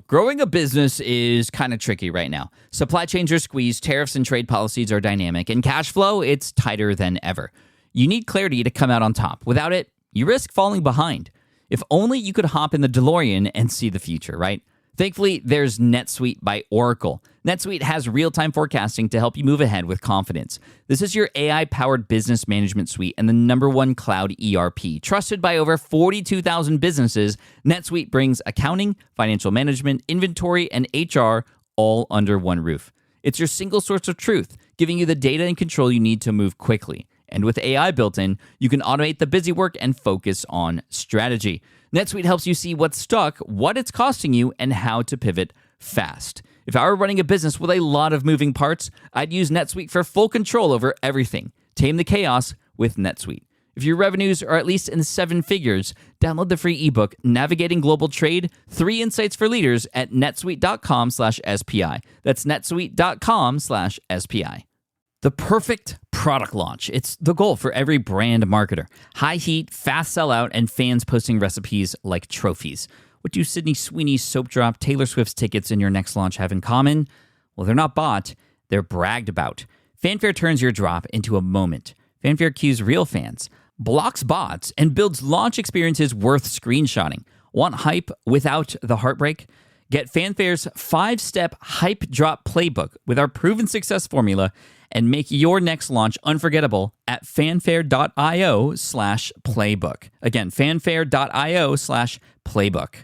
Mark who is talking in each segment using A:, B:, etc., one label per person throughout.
A: Growing a business is kind of tricky right now. Supply chains are squeezed, tariffs and trade policies are dynamic, and cash flow, it's tighter than ever. You need clarity to come out on top. Without it, you risk falling behind. If only you could hop in the DeLorean and see the future, right? Thankfully, there's NetSuite by Oracle. NetSuite has real-time forecasting to help you move ahead with confidence. This is your AI-powered business management suite and the #1 cloud ERP. Trusted by over 42,000 businesses, NetSuite brings accounting, financial management, inventory, and HR all under one roof. It's your single source of truth, giving you the data and control you need to move quickly. And with AI built in, you can automate the busy work and focus on strategy. NetSuite helps you see what's stuck, what it's costing you, and how to pivot fast. If I were running a business with a lot of moving parts, I'd use NetSuite for full control over everything. Tame the chaos with NetSuite. If your revenues are at least in 7 figures, download the free ebook, Navigating Global Trade, 3 Insights for Leaders at netsuite.com/SPI. That's netsuite.com/SPI. The perfect product launch. It's the goal for every brand marketer. High heat, fast sellout, and fans posting recipes like trophies. What do Sydney Sweeney's soap drop, Taylor Swift's tickets, and your next launch have in common? Well, they're not bought, they're bragged about. Fanfare turns your drop into a moment. Fanfare cues real fans, blocks bots, and builds launch experiences worth screenshotting. Want hype without the heartbreak? Get Fanfare's 5-step hype drop playbook with our proven success formula and make your next launch unforgettable at fanfare.io/playbook. Again, fanfare.io/playbook.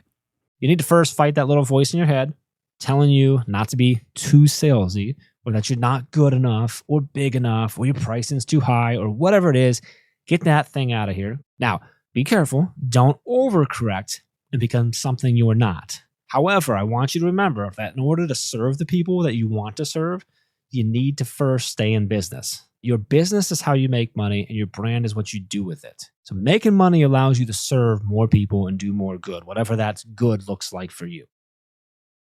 B: You need to first fight that little voice in your head telling you not to be too salesy, or that you're not good enough or big enough, or your pricing's too high, or whatever it is. Get that thing out of here. Now, be careful. Don't overcorrect and become something you are not. However, I want you to remember that in order to serve the people that you want to serve, you need to first stay in business. Your business is how you make money, and your brand is what you do with it. So making money allows you to serve more people and do more good, whatever that good looks like for you.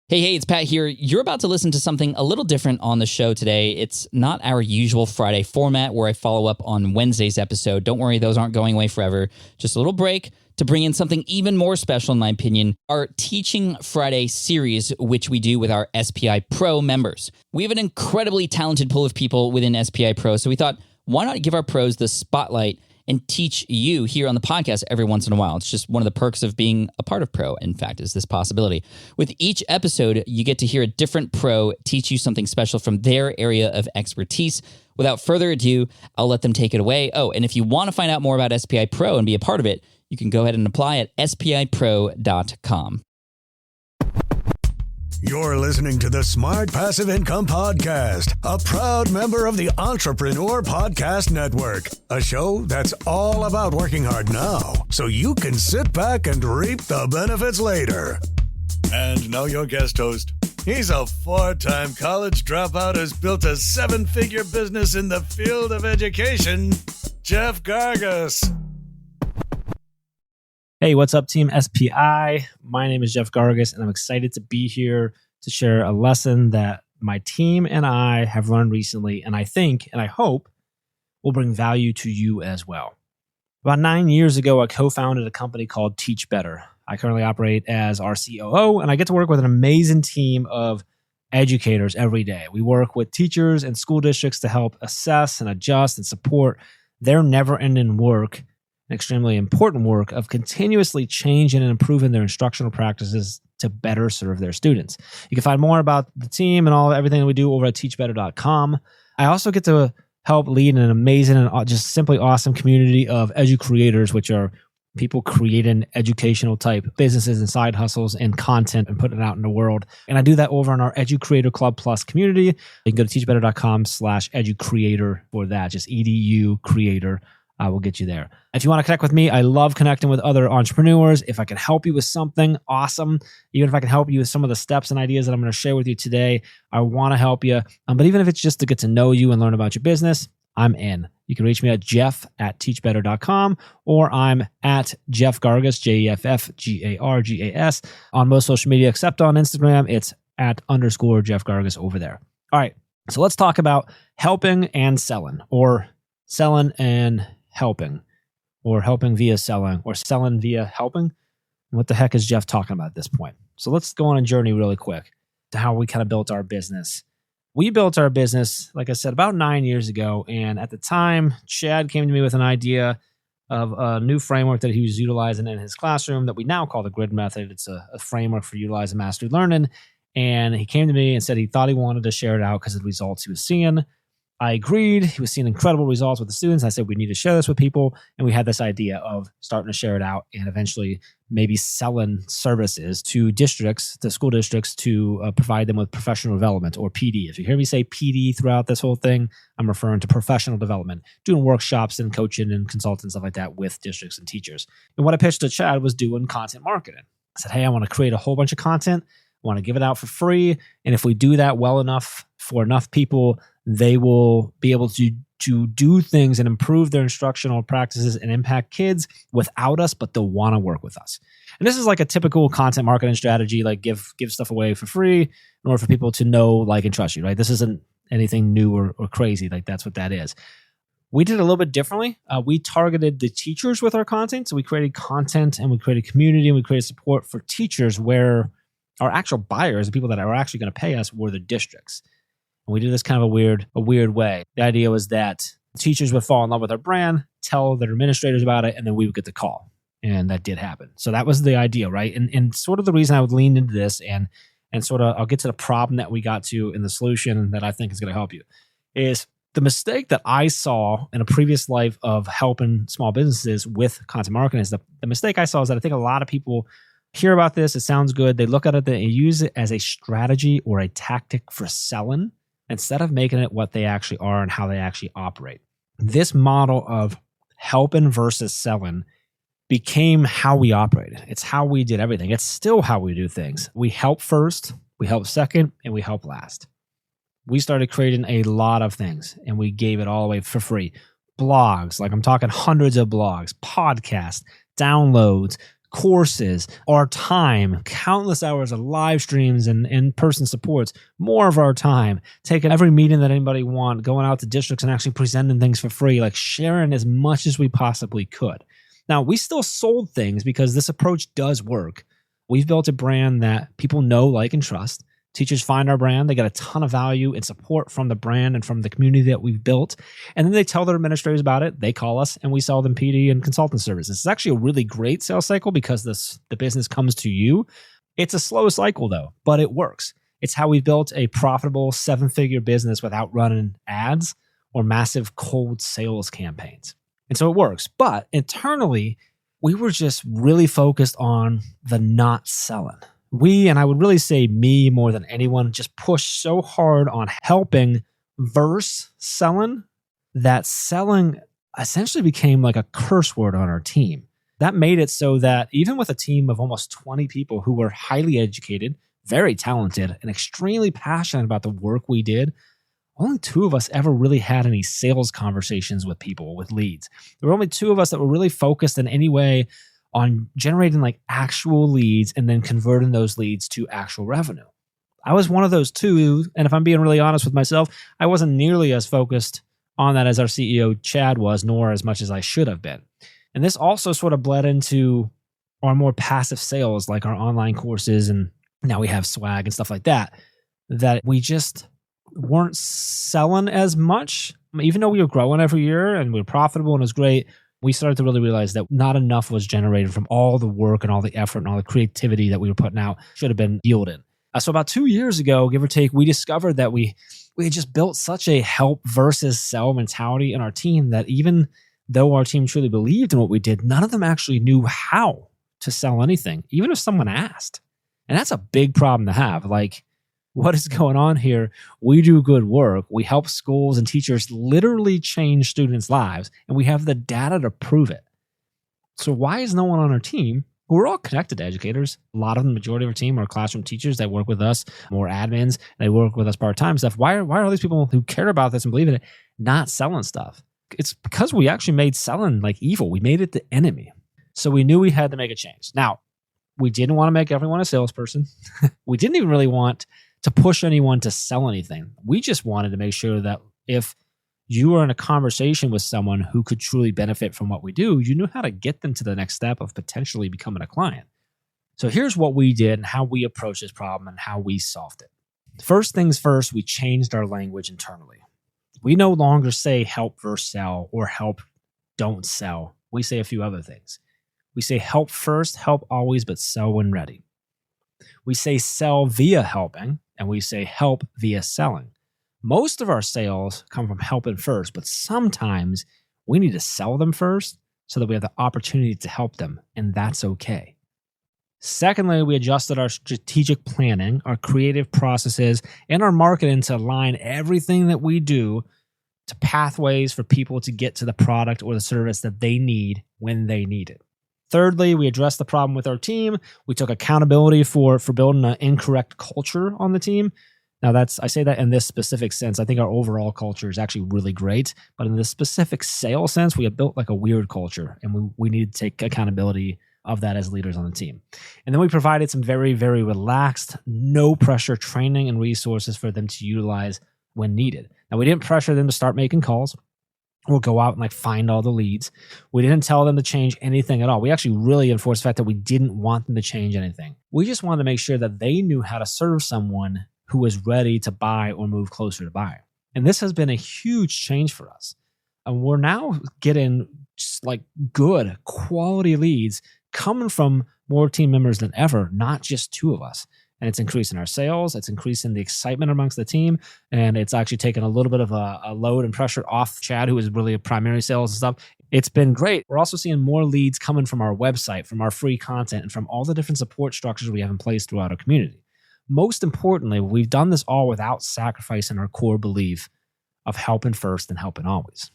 C: Hey, it's Pat here. You're about to listen to something a little different on the show today. It's not our usual Friday format where I follow up on Wednesday's episode. Don't worry, those aren't going away forever. Just a little break to bring in something even more special, in my opinion, our Teaching Friday series, which we do with our SPI Pro members. We have an incredibly talented pool of people within SPI Pro, so we thought, why not give our pros the spotlight and teach you here on the podcast every once in a while? It's just one of the perks of being a part of Pro, in fact, is this possibility. With each episode, you get to hear a different pro teach you something special from their area of expertise. Without further ado, I'll let them take it away. Oh, and if you want to find out more about SPI Pro and be a part of it, you can go ahead and apply at spipro.com.
D: You're listening to the Smart Passive Income Podcast, a proud member of the Entrepreneur Podcast Network, a show that's all about working hard now so you can sit back and reap the benefits later. And now your guest host. He's a 4-time college dropout who's built a 7-figure business in the field of education, Jeff Gargas.
B: Hey, what's up, Team SPI? My name is Jeff Gargas, and I'm excited to be here to share a lesson that my team and I have learned recently, and I think, and I hope, will bring value to you as well. About 9 years ago, I co-founded a company called Teach Better. I currently operate as our COO, and I get to work with an amazing team of educators every day. We work with teachers and school districts to help assess and adjust and support their never-ending work, an extremely important work of continuously changing and improving their instructional practices to better serve their students. You can find more about the team and everything that we do over at teachbetter.com. I also get to help lead an amazing and just simply awesome community of edu-creators, which are people creating educational type businesses and side hustles and content and putting it out in the world. And I do that over in our Edu Club Plus community. You can go to teachbetter.com/educreator for that. Just EDU creator. We'll get you there. If you want to connect with me, I love connecting with other entrepreneurs. If I can help you with something, awesome. Even if I can help you with some of the steps and ideas that I'm going to share with you today, I want to help you. But even if it's just to get to know you and learn about your business, I'm in. You can reach me at jeff@teachbetter.com, or I'm at Jeff Gargas, JEFFGARGAS, on most social media, except on Instagram. It's @_Jeff Gargas over there. All right. So let's talk about helping and selling, or selling and helping, or helping via selling, or selling via helping. What the heck is Jeff talking about at this point? So let's go on a journey really quick to how we kind of built our business. We built our business, like I said, about 9 years ago. And at the time, Chad came to me with an idea of a new framework that he was utilizing in his classroom that we now call the grid method. It's a framework for utilizing mastery learning. And he came to me and said he thought he wanted to share it out because of the results he was seeing. I agreed. He was seeing incredible results with the students. I said, we need to share this with people. And we had this idea of starting to share it out and eventually maybe selling services to districts, to school districts, to provide them with professional development, or PD. If you hear me say PD throughout this whole thing, I'm referring to professional development, doing workshops and coaching and consulting, stuff like that with districts and teachers. And what I pitched to Chad was doing content marketing. I said, hey, I want to create a whole bunch of content. I want to give it out for free. And if we do that well enough for enough people, they will be able to do things and improve their instructional practices and impact kids without us, but they'll want to work with us. And this is like a typical content marketing strategy, like give stuff away for free in order for people to know, like, and trust you, right? This isn't anything new or crazy. Like, that's what that is. We did it a little bit differently. We targeted the teachers with our content. So we created content and we created community and we created support for teachers where our actual buyers, the people that are actually going to pay us, were the districts. And we did this kind of a weird way. The idea was that teachers would fall in love with our brand, tell their administrators about it, and then we would get the call. And that did happen. So that was the idea, right? And sort of the reason I would lean into this and sort of I'll get to the problem that we got to and the solution that I think is going to help you is the mistake that I saw in a previous life of helping small businesses with content marketing is the mistake I saw is that I think a lot of people hear about this. It sounds good. They look at it, they use it as a strategy or a tactic for selling instead of making it what they actually are and how they actually operate. This model of helping versus selling became how we operated. It's how we did everything. It's still how we do things. We help first, we help second, and we help last. We started creating a lot of things and we gave it all away for free. Blogs, like I'm talking hundreds of blogs, podcasts, downloads, courses, our time, countless hours of live streams and in-person supports, more of our time, taking every meeting that anybody want, going out to districts and actually presenting things for free, like sharing as much as we possibly could. Now, we still sold things because this approach does work. We've built a brand that people know, like, and trust. Teachers find our brand. They get a ton of value and support from the brand and from the community that we've built. And then they tell their administrators about it. They call us and we sell them PD and consultant services. It's actually a really great sales cycle because the business comes to you. It's a slow cycle though, but it works. It's how we built a profitable 7-figure business without running ads or massive cold sales campaigns. And so it works. But internally, we were just really focused on the not selling. We, and I would really say me more than anyone, just pushed so hard on helping versus selling that selling essentially became like a curse word on our team. That made it so that even with a team of almost 20 people who were highly educated, very talented, and extremely passionate about the work we did, only 2 of us ever really had any sales conversations with people, with leads. There were only 2 of us that were really focused in any way on generating like actual leads and then converting those leads to actual revenue. I was one of those 2. And if I'm being really honest with myself, I wasn't nearly as focused on that as our CEO, Chad, was, nor as much as I should have been. And this also sort of bled into our more passive sales, like our online courses. And now we have swag and stuff like that, that we just weren't selling as much. Even though we were growing every year and we were profitable and it was great, we started to really realize that not enough was generated from all the work and all the effort and all the creativity that we were putting out should have been yielded. So about 2 years ago, give or take, we discovered that we had just built such a help versus sell mentality in our team that even though our team truly believed in what we did, none of them actually knew how to sell anything, even if someone asked. And that's a big problem to have. Like, what is going on here? We do good work. We help schools and teachers literally change students' lives, and we have the data to prove it. So why is no one on our team? We're all connected to educators. A lot of the majority of our team are classroom teachers that work with us, more admins. They work with us part-time stuff. Why are all these people who care about this and believe in it not selling stuff? It's because we actually made selling like evil. We made it the enemy. So we knew we had to make a change. Now, we didn't want to make everyone a salesperson. We didn't even really want to push anyone to sell anything. We just wanted to make sure that if you were in a conversation with someone who could truly benefit from what we do, you knew how to get them to the next step of potentially becoming a client. So here's what we did and how we approached this problem and how we solved it. First things first, we changed our language internally. We no longer say help versus sell or help don't sell. We say a few other things. We say help first, help always, but sell when ready. We say sell via helping, and we say help via selling. Most of our sales come from helping first, but sometimes we need to sell them first so that we have the opportunity to help them, and that's okay. Secondly, we adjusted our strategic planning, our creative processes, and our marketing to align everything that we do to pathways for people to get to the product or the service that they need when they need it. Thirdly, we addressed the problem with our team. We took accountability for building an incorrect culture on the team. Now, I say that in this specific sense. I think our overall culture is actually really great, but in the specific sales sense, we have built like a weird culture, and we need to take accountability of that as leaders on the team. And then we provided some very, very relaxed, no pressure training and resources for them to utilize when needed. Now, we didn't pressure them to start making calls or go out and like find all the leads. We didn't tell them to change anything at all. We actually really enforced the fact that we didn't want them to change anything. We just wanted to make sure that they knew how to serve someone who was ready to buy or move closer to buy. And this has been a huge change for us. And we're now getting just like good quality leads coming from more team members than ever, not just two of us. And it's increasing our sales, it's increasing the excitement amongst the team, and it's actually taken a little bit of a load and pressure off Chad, who is really a primary sales and stuff. It's been great. We're also seeing more leads coming from our website, from our free content, and from all the different support structures we have in place throughout our community. Most importantly, we've done this all without sacrificing our core belief of helping first and helping always.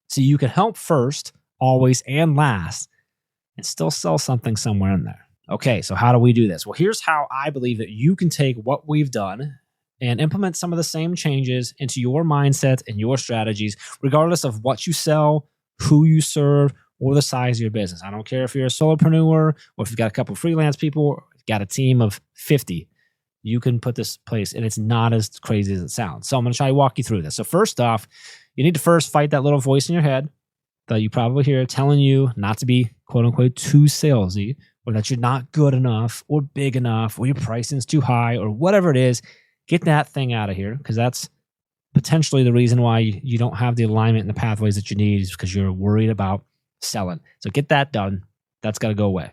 B: So you can help first, always, and last, and still sell something somewhere in there. Okay, so how do we do this? Well, here's how I believe that you can take what we've done and implement some of the same changes into your mindset and your strategies, regardless of what you sell, who you serve, or the size of your business. I don't care if you're a solopreneur or if you've got a couple of freelance people, or you've got a team of 50. You can put this place, and it's not as crazy as it sounds. So I'm going to try to walk you through this. So first off, you need to first fight that little voice in your head that you probably hear telling you not to be, quote unquote, too salesy, or that you're not good enough or big enough or your pricing's too high or whatever it is. Get that thing out of here, because that's potentially the reason why you don't have the alignment and the pathways that you need, is because you're worried about selling. So get that done. That's got to go away.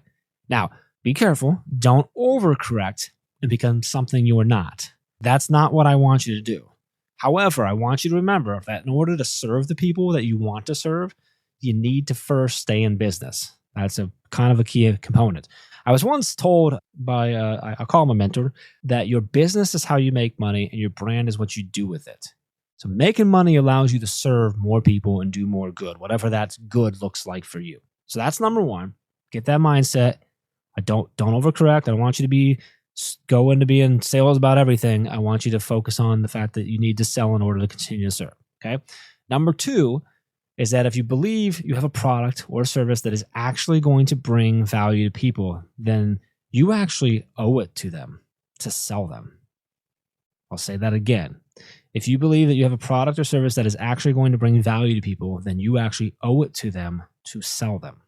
B: Now, be careful. Don't overcorrect and become something you are not. That's not what I want you to do. However, I want you to remember that in order to serve the people that you want to serve, you need to first stay in business. That's a kind of a key component. I was once told by, I call him a mentor, that your business is how you make money and your brand is what you do with it. So making money allows you to serve more people and do more good, whatever that good looks like for you. So that's number one. Get that mindset. Don't overcorrect. I don't want you to go into being sales about everything. I want you to focus on the fact that you need to sell in order to continue to serve. Okay. Number two is that if you believe you have a product or a service that is actually going to bring value to people, then you actually owe it to them to sell them. I'll say that again. If you believe that you have a product or service that is actually going to bring value to people, then you actually owe it to them to sell them.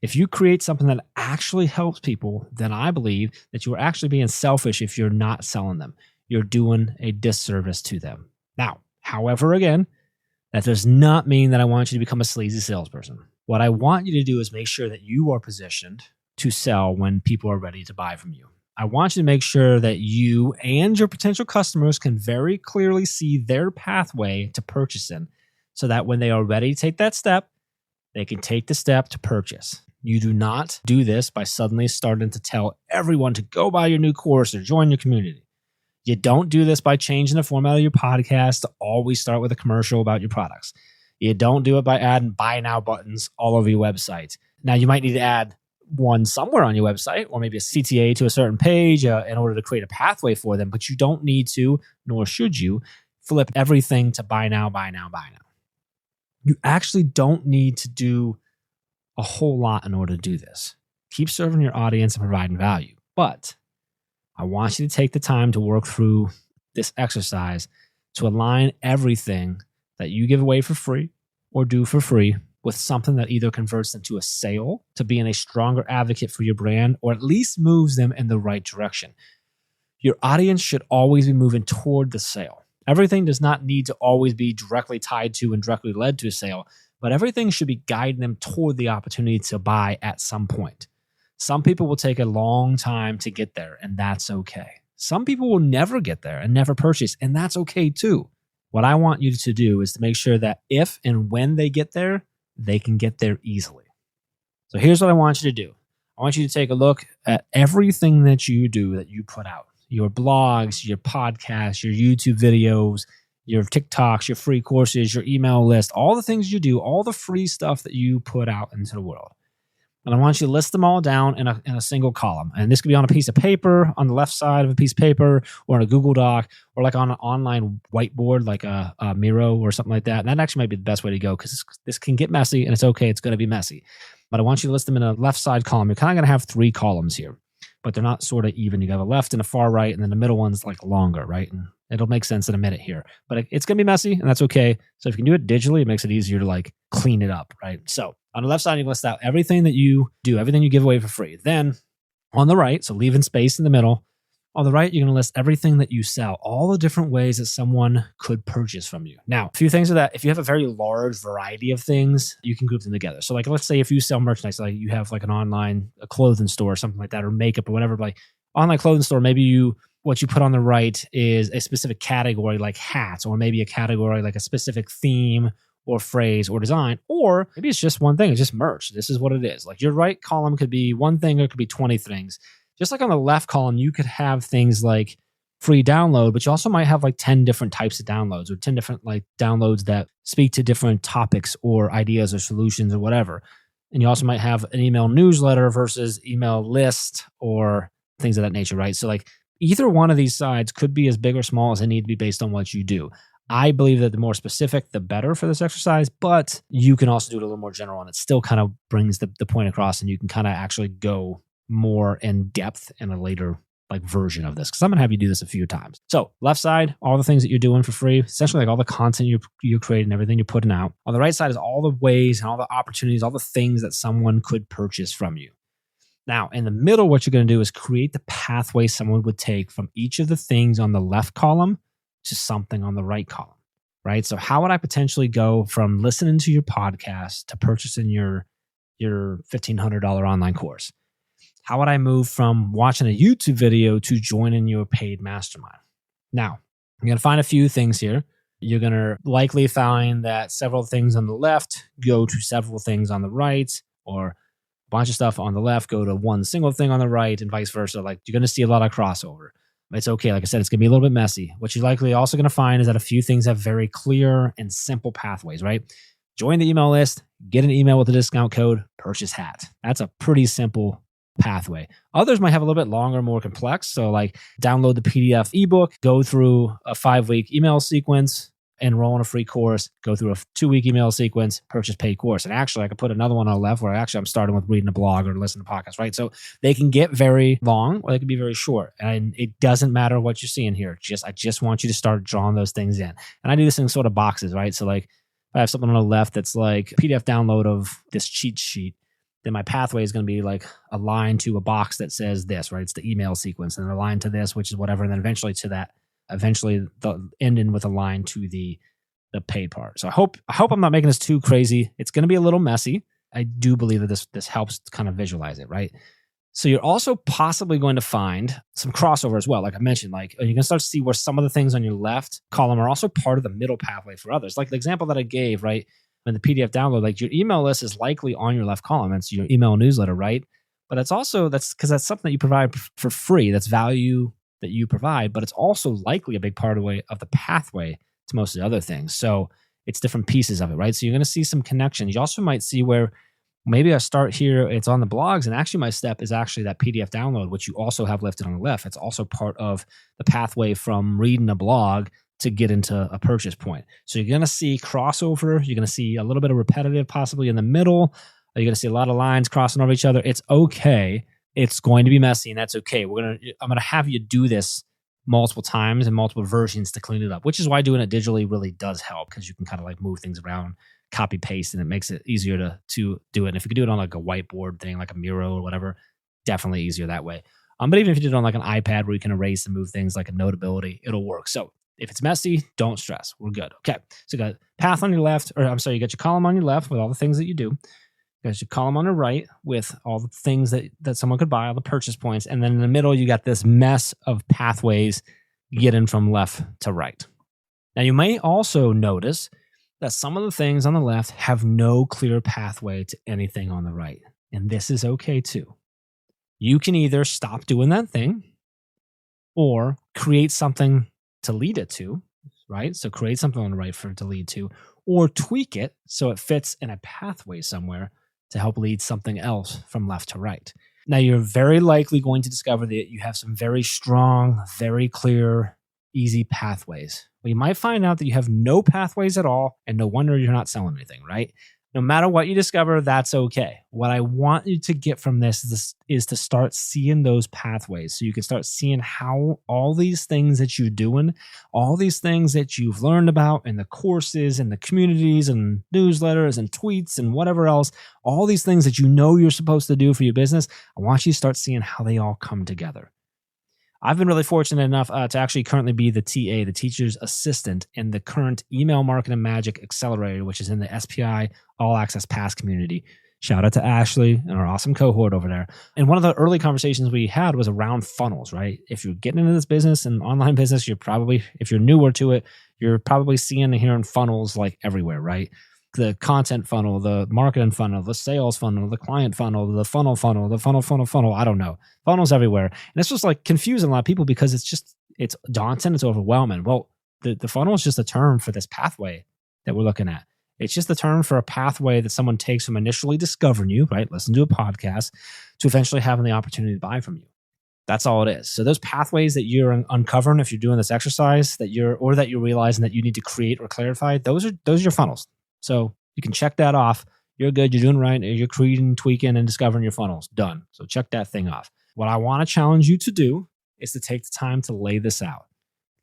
B: If you create something that actually helps people, then I believe that you're actually being selfish if you're not selling them. You're doing a disservice to them. Now, however, again, that does not mean that I want you to become a sleazy salesperson. What I want you to do is make sure that you are positioned to sell when people are ready to buy from you. I want you to make sure that you and your potential customers can very clearly see their pathway to purchasing, so that when they are ready to take that step, they can take the step to purchase. You do not do this by suddenly starting to tell everyone to go buy your new course or join your community. You don't do this by changing the format of your podcast to always start with a commercial about your products. You don't do it by adding buy now buttons all over your website. Now, you might need to add one somewhere on your website, or maybe a CTA to a certain page in order to create a pathway for them, but you don't need to, nor should you, flip everything to buy now, buy now, buy now. You actually don't need to do a whole lot in order to do this. Keep serving your audience and providing value, but I want you to take the time to work through this exercise to align everything that you give away for free or do for free with something that either converts them to a sale, to being a stronger advocate for your brand, or at least moves them in the right direction. Your audience should always be moving toward the sale. Everything does not need to always be directly tied to and directly led to a sale, but everything should be guiding them toward the opportunity to buy at some point. Some people will take a long time to get there, and that's okay. Some people will never get there and never purchase, and that's okay too. What I want you to do is to make sure that if and when they get there, they can get there easily. So here's what I want you to do. I want you to take a look at everything that you do, that you put out. Your blogs, your podcasts, your YouTube videos, your TikToks, your free courses, your email list, all the things you do, all the free stuff that you put out into the world. And I want you to list them all down in a single column. And this could be on a piece of paper, on the left side of a piece of paper, or on a Google Doc, or like on an online whiteboard, like a Miro or something like that. And that actually might be the best way to go, because this can get messy, and it's okay. It's going to be messy. But I want you to list them in a left side column. You're kind of going to have 3 columns here, but they're not sort of even. You have a left and a far right, and then the middle one's like longer, right? And it'll make sense in a minute here, but it's going to be messy, and that's okay. So if you can do it digitally, it makes it easier to like clean it up, right? So on the left side, you list out everything that you do, everything you give away for free. Then on the right, so leaving space in the middle, on the right, you're going to list everything that you sell, all the different ways that someone could purchase from you. Now, a few things of that, if you have a very large variety of things, you can group them together. So like, let's say if you sell merchandise, like you have like an online clothing store or something like that, or makeup or whatever, like online clothing store, maybe what you put on the right is a specific category like hats, or maybe a category like a specific theme or phrase or design, or maybe it's just one thing, it's just merch. This is what it is. Like your right column could be one thing, or it could be 20 things. Just like on the left column, you could have things like free download, but you also might have like 10 different types of downloads, or 10 different like downloads that speak to different topics or ideas or solutions or whatever. And you also might have an email newsletter versus email list or things of that nature, right? So like either one of these sides could be as big or small as they need to be based on what you do. I believe that the more specific, the better for this exercise, but you can also do it a little more general, and it still kind of brings the point across, and you can kind of actually go more in depth in a later like version of this, because I'm going to have you do this a few times. So left side, all the things that you're doing for free, essentially like all the content you're creating, everything you're putting out. On the right side is all the ways and all the opportunities, all the things that someone could purchase from you. Now, in the middle, what you're going to do is create the pathway someone would take from each of the things on the left column to something on the right column, right? So how would I potentially go from listening to your podcast to purchasing your $1,500 online course? How would I move from watching a YouTube video to joining your paid mastermind? Now, I'm going to find a few things here. You're going to likely find that several things on the left go to several things on the right, or a bunch of stuff on the left go to one single thing on the right, and vice versa. Like you're going to see a lot of crossover. It's okay. Like I said, it's going to be a little bit messy. What you're likely also going to find is that a few things have very clear and simple pathways, right? Join the email list, get an email with a discount code, purchase hat. That's a pretty simple pathway. Others might have a little bit longer, more complex. So like download the PDF ebook, go through a 5-week email sequence, enroll in a free course, go through a 2-week email sequence, purchase paid course. And actually I could put another one on the left where I'm starting with reading a blog or listening to podcasts, right? So they can get very long or they can be very short. And it doesn't matter what you're seeing here. I just want you to start drawing those things in. And I do this in sort of boxes, right? So like if I have something on the left that's like a PDF download of this cheat sheet, then my pathway is going to be like aligned to a box that says this, right? It's the email sequence, and then aligned to this, which is whatever, and then eventually the ending with a line to the paid part. So I hope I'm not making this too crazy. It's going to be a little messy. I do believe that this helps to kind of visualize it, right? So you're also possibly going to find some crossover as well. Like I mentioned, like you're going to start to see where some of the things on your left column are also part of the middle pathway for others. Like the example that I gave, right? In the PDF download, like your email list is likely on your left column. It's your email newsletter, right? But that's because that's something that you provide for free. That's value that you provide, but it's also likely a big part of the pathway to most of the other things. So it's different pieces of it, right? So you're going to see some connections. You also might see where maybe I start here, it's on the blogs, and actually my step is actually that PDF download, which you also have listed on the left. It's also part of the pathway from reading a blog to get into a purchase point. So you're going to see crossover. You're going to see a little bit of repetitive possibly in the middle. You're going to see a lot of lines crossing over each other. It's okay. It's going to be messy, and that's okay. I'm going to have you do this multiple times and multiple versions to clean it up, which is why doing it digitally really does help, because you can kind of like move things around, copy paste, and it makes it easier to do it. And if you could do it on like a whiteboard thing, like a Miro or whatever, definitely easier that way. But even if you did it on like an iPad where you can erase and move things like a Notability, it'll work. So if it's messy, don't stress. We're good. Okay. So you got path on your left, you got your column on your left with all the things that you do. You got your column on the right with all the things that someone could buy, all the purchase points. And then in the middle, you got this mess of pathways getting from left to right. Now, you may also notice that some of the things on the left have no clear pathway to anything on the right. And this is okay too. You can either stop doing that thing or create something to lead it to, right? So create something on the right for it to lead to, or tweak it so it fits in a pathway somewhere to help lead something else from left to right. Now, you're very likely going to discover that you have some very strong, very clear, easy pathways. Well, you might find out that you have no pathways at all, and no wonder you're not selling anything, right? No matter what you discover, that's okay. What I want you to get from this is to start seeing those pathways so you can start seeing how all these things that you're doing, all these things that you've learned about in the courses and the communities and newsletters and tweets and whatever else, all these things that you know you're supposed to do for your business, I want you to start seeing how they all come together. I've been really fortunate enough to actually currently be the TA, the teacher's assistant, in the current Email Marketing Magic Accelerator, which is in the SPI All Access Pass community. Shout out to Ashley and our awesome cohort over there. And one of the early conversations we had was around funnels, right? If you're getting into this business and online business, if you're newer to it, you're probably seeing and hearing funnels like everywhere, right? The content funnel, the marketing funnel, the sales funnel, the client funnel, the funnel, the funnel. I don't know. Funnels everywhere. And it's just like confusing a lot of people because it's daunting. It's overwhelming. Well, the funnel is just a term for this pathway that we're looking at. It's just the term for a pathway that someone takes from initially discovering you, right? Listen to a podcast to eventually having the opportunity to buy from you. That's all it is. So those pathways that you're uncovering, if you're doing this exercise that you're realizing that you need to create or clarify, those are your funnels. So you can check that off. You're good. You're doing right. You're creating, tweaking, and discovering your funnels. Done. So check that thing off. What I want to challenge you to do is to take the time to lay this out.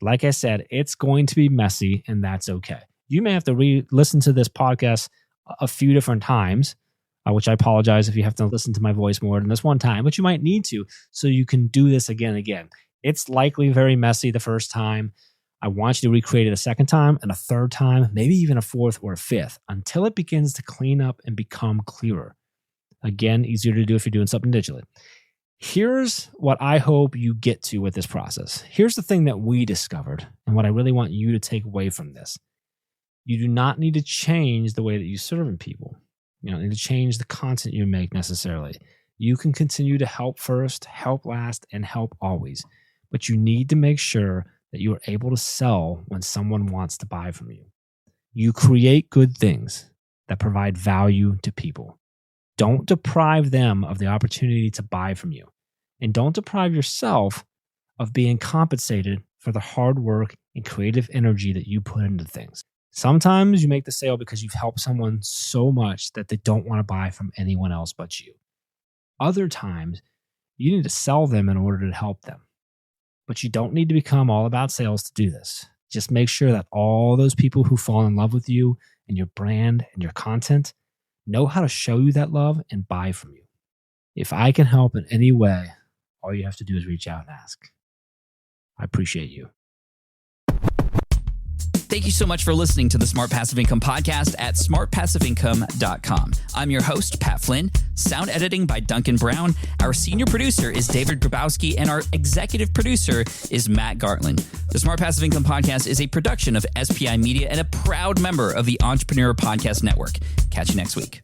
B: Like I said, it's going to be messy, and that's okay. You may have to re-listen to this podcast a few different times, which I apologize if you have to listen to my voice more than this one time, but you might need to so you can do this again and again. It's likely very messy the first time. I want you to recreate it a second time and a third time, maybe even a fourth or a fifth, until it begins to clean up and become clearer. Again, easier to do if you're doing something digitally. Here's what I hope you get to with this process. Here's the thing that we discovered and what I really want you to take away from this. You do not need to change the way that you serve people. You don't need to change the content you make necessarily. You can continue to help first, help last, and help always. But you need to make sure that you are able to sell when someone wants to buy from you. You create good things that provide value to people. Don't deprive them of the opportunity to buy from you. And don't deprive yourself of being compensated for the hard work and creative energy that you put into things. Sometimes you make the sale because you've helped someone so much that they don't want to buy from anyone else but you. Other times, you need to sell them in order to help them. But you don't need to become all about sales to do this. Just make sure that all those people who fall in love with you and your brand and your content know how to show you that love and buy from you. If I can help in any way, all you have to do is reach out and ask. I appreciate you.
A: Thank you so much for listening to the Smart Passive Income podcast at smartpassiveincome.com. I'm your host, Pat Flynn. Sound editing by Duncan Brown. Our senior producer is David Grabowski, and our executive producer is Matt Gartland. The Smart Passive Income podcast is a production of SPI Media and a proud member of the Entrepreneur Podcast Network. Catch you next week.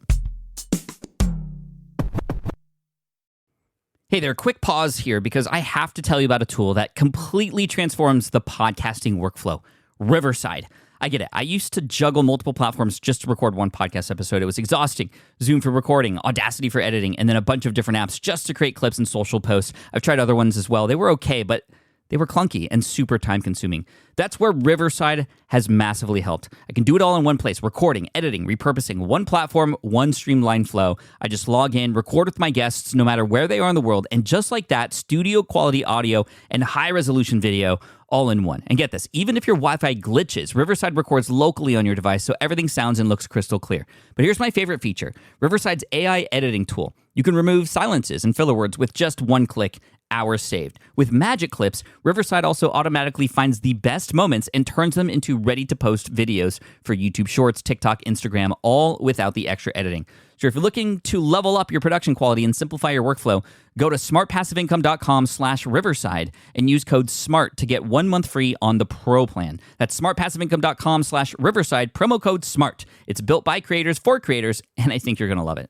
A: Hey there, quick pause here because I have to tell you about a tool that completely transforms the podcasting workflow. Riverside. I get it. I used to juggle multiple platforms just to record one podcast episode. It was exhausting. Zoom for recording, Audacity for editing, and then a bunch of different apps just to create clips and social posts. I've tried other ones as well. They were okay, but they were clunky and super time consuming. That's where Riverside has massively helped. I can do it all in one place: recording, editing, repurposing, one platform, one streamlined flow. I just log in, record with my guests no matter where they are in the world, and just like that, studio quality audio and high resolution video all in one. And get this, even if your Wi-Fi glitches, Riverside records locally on your device so everything sounds and looks crystal clear. But here's my favorite feature: Riverside's AI editing tool. You can remove silences and filler words with just one click. Hours saved. With Magic Clips, Riverside also automatically finds the best moments and turns them into ready-to-post videos for YouTube Shorts, TikTok, Instagram, all without the extra editing. So if you're looking to level up your production quality and simplify your workflow, go to smartpassiveincome.com/Riverside and use code SMART to get 1 month free on the Pro plan. That's smartpassiveincome.com/Riverside, promo code SMART. It's built by creators for creators, and I think you're going to love it.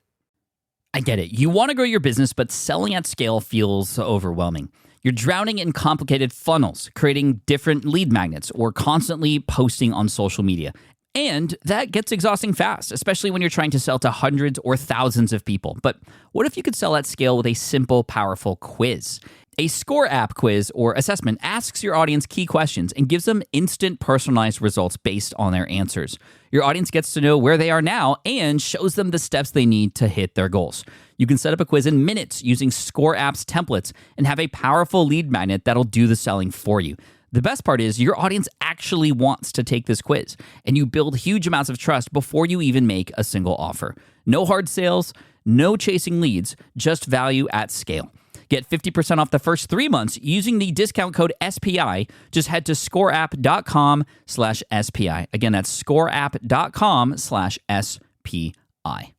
A: I get it. You want to grow your business, but selling at scale feels overwhelming. You're drowning in complicated funnels, creating different lead magnets, or constantly posting on social media. And that gets exhausting fast, especially when you're trying to sell to hundreds or thousands of people. But what if you could sell at scale with a simple, powerful quiz? A Score app quiz or assessment asks your audience key questions and gives them instant personalized results based on their answers. Your audience gets to know where they are now and shows them the steps they need to hit their goals. You can set up a quiz in minutes using Score app's templates and have a powerful lead magnet that'll do the selling for you. The best part is your audience actually wants to take this quiz, and you build huge amounts of trust before you even make a single offer. No hard sales, no chasing leads, just value at scale. Get 50% off the first 3 months using the discount code SPI. Just head to scoreapp.com/SPI. Again, that's scoreapp.com/SPI.